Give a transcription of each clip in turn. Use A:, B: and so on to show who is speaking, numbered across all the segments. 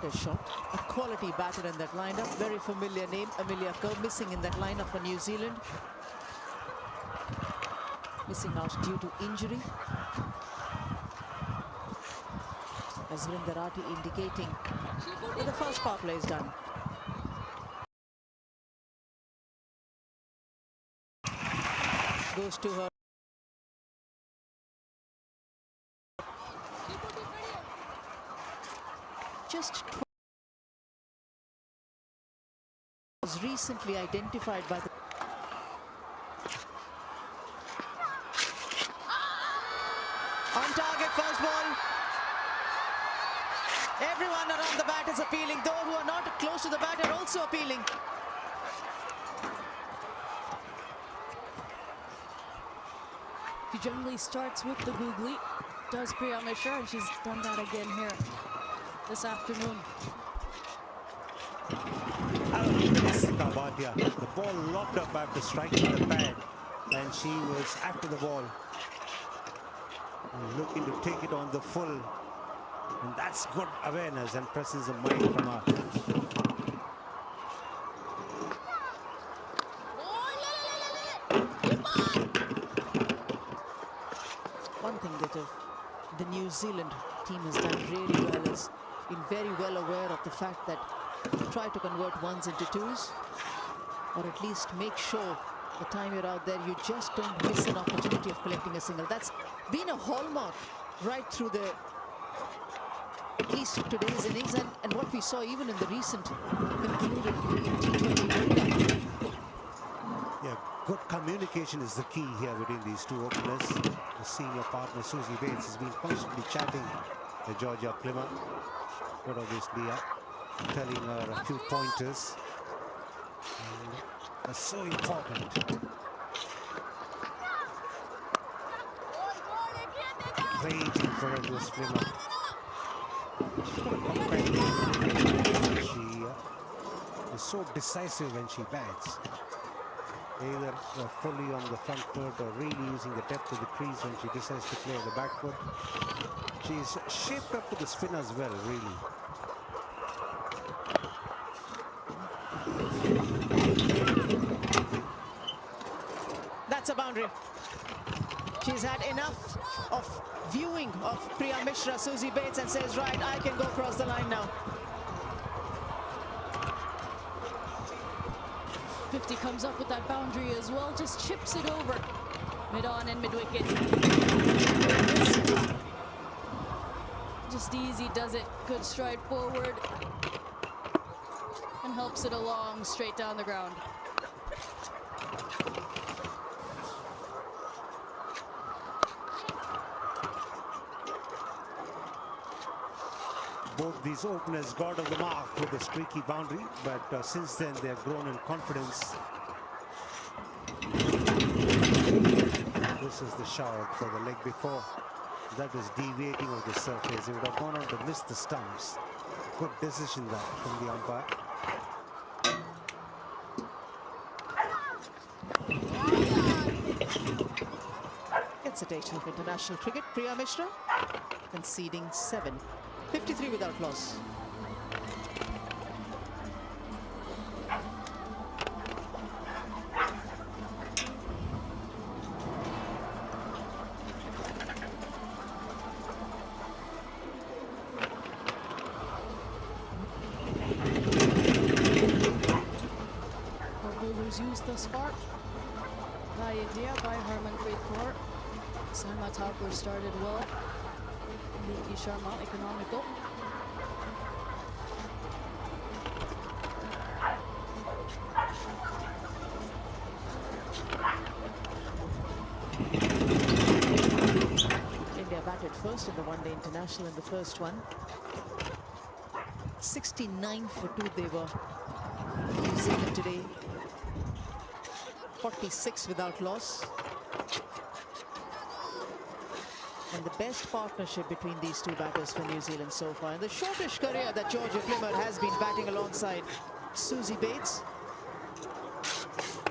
A: a shot. A quality batter in that lineup. Very familiar name, Amelia Kerr, missing in that lineup for New Zealand. Missing out due to injury. As Rindarati indicating that the first power play is done. Goes to her. Just was recently identified by the on target first ball. Everyone around the bat is appealing. Those who are not close to the bat are also appealing.
B: She generally starts with the googly, does Priya Mishra, and she's done that again here this afternoon.
C: The ball lobbed up after striking the pad, and she was after the ball, looking to take it on the full. And that's good awareness and presence of mind from her.
A: One thing that the New Zealand team has done really well is been very well aware of the fact that try to convert ones into twos, or at least make sure the time you're out there you just don't miss an opportunity of collecting a single. That's been a hallmark right through the at least today's innings and what we saw even in the recent concluded T20 World Cup.
C: Yeah, good communication is the key here between these two openers. The senior partner Susie Bates has been constantly chatting to Georgia Plymouth, but obviously telling her a few pointers. And that's so important. Raging for her, this Plymouth. She is so decisive when she bats. Either fully on the front foot or really using the depth of the crease when she decides to play on the back foot. She's shaped up to the spin as well, really.
A: That's a boundary. She's had enough of viewing of Priya Mishra, Susie Bates, and says, right, I can go across the line now.
B: 50 comes up with that boundary as well, just chips it over mid-on and mid-wicket. Just easy, does it. Good stride forward and helps it along straight down the ground.
C: Both these openers got on the mark with a streaky boundary, but since then they have grown in confidence. This is the shout for the leg before. That was deviating of the surface. It would have gone on to miss the stumps. Good decision there from the umpire.
A: Gets a taste of international cricket. Priya Mishra conceding 7. 53 without loss.
B: Bowlers used thus far by India, by Harmanpreet Kaur. Saima Thakur started well. Niti Sharma, economical.
A: India batted first in the one-day international in the first one. 69 for 2 they were. New Zealand today. 46 without loss. And the best partnership between these two batters for New Zealand so far. In the shortish career that Georgia Plymouth has been batting alongside Susie Bates,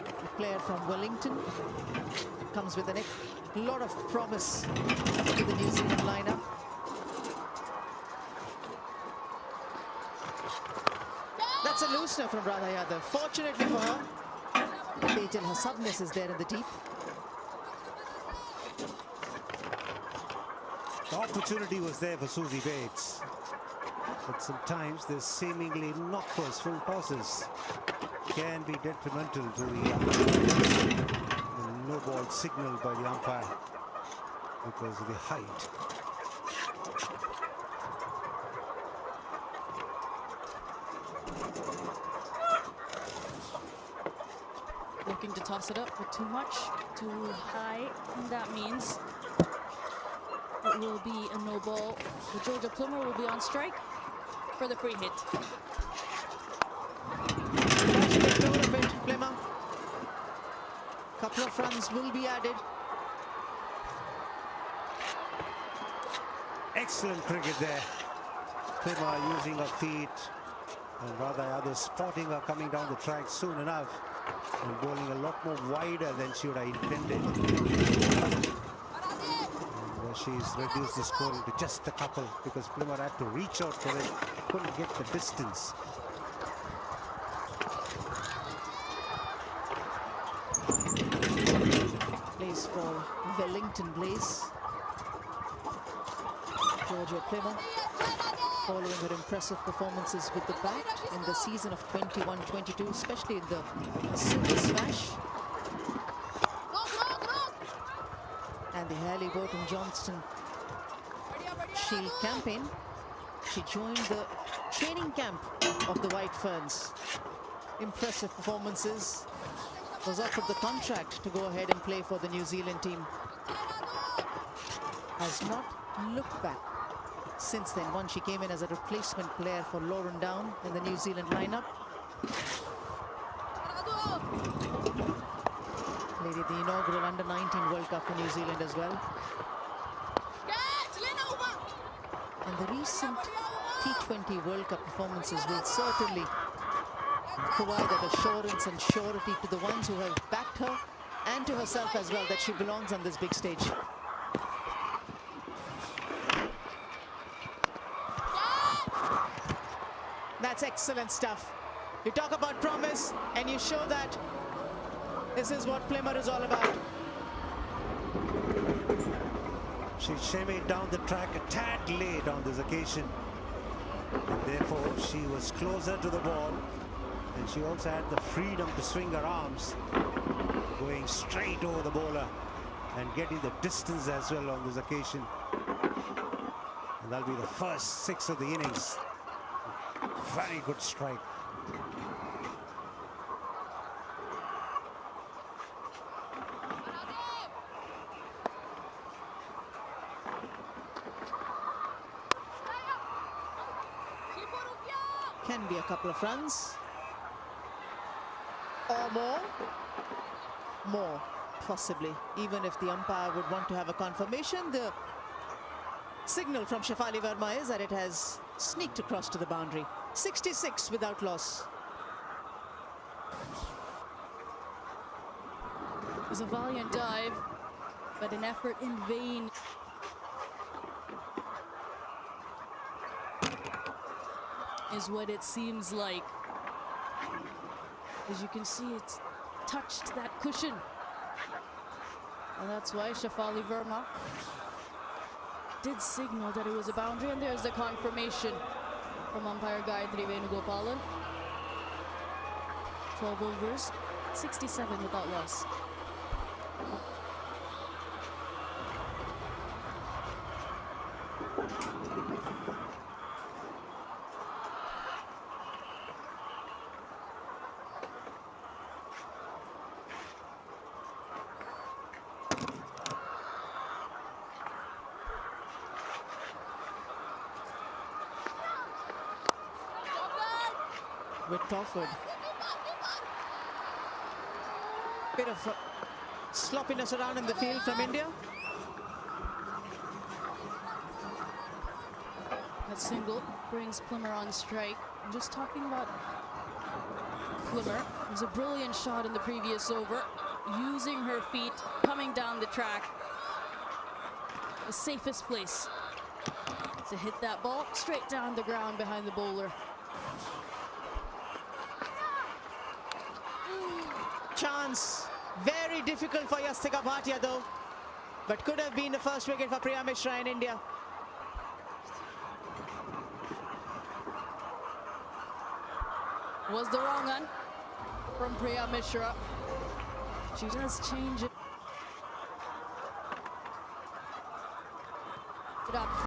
A: a player from Wellington, comes with a lot of promise to the New Zealand lineup. That's a loosener from Radha Yadav. Fortunately for her, Pathan, her subness is there in the deep.
C: The opportunity was there for Susie Bates. But sometimes the seemingly not forceful tosses can be detrimental to the no ball signal by the umpire because of the height.
B: Looking to toss it up, but too much, too high. And that means it will be a no ball. The Georgia Plummer will be on strike for the free hit.
A: Plymouth. Couple of runs will be added.
C: Excellent cricket there. Plymouth using her feet and rather others spotting her coming down the track soon enough and bowling a lot more wider than she would have intended. And she's reduced the scoring to just a couple because Plymouth had to reach out for it, couldn't get the distance.
A: Place for Wellington Blaze. Georgia Plymouth, following her impressive performances with the bat in the season of 21-22, especially in the Super Smash. And the Halliburton-Johnston Shield campaign. She joined the training camp of the White Ferns. Impressive performances. Was offered the contract to go ahead and play for the New Zealand team. Has not looked back since then. Once she came in as a replacement player for Lauren Down in the New Zealand lineup. Played at the inaugural Under-19 World Cup for New Zealand as well. And the recent T20 World Cup performances will certainly provide that assurance and surety to the ones who have backed her and to herself as well that she belongs on this big stage. That's excellent stuff. You talk about promise and you show that this is what Plymouth is all about.
C: She shimmied down the track a tad late on this occasion. And therefore, she was closer to the ball. And she also had the freedom to swing her arms, going straight over the bowler and getting the distance as well on this occasion. And that'll be the first 6 of the innings. Very good strike.
A: Can be a couple of runs. Or more. More, possibly. Even if the umpire would want to have a confirmation, the signal from Shefali Verma is that it has sneaked across to the boundary. 66 without loss.
B: It was a valiant dive, but an effort in vain. Is what it seems like. As you can see, it's touched that cushion. And that's why Shefali Verma did signal that it was a boundary, and there's the confirmation from umpire Gayatri Venugopalan. 12 overs, 67 without loss.
A: With Crawford. Bit of sloppiness around in the field from India.
B: That single brings Plummer on strike. I'm just talking about Plummer. It was a brilliant shot in the previous over, using her feet, coming down the track. The safest place to hit that ball straight down the ground behind the bowler.
A: chance. Very difficult for Yastika Bhatia though. But could have been the first wicket for Priya Mishra in India.
B: Was the wrong one from Priya Mishra. She does change it.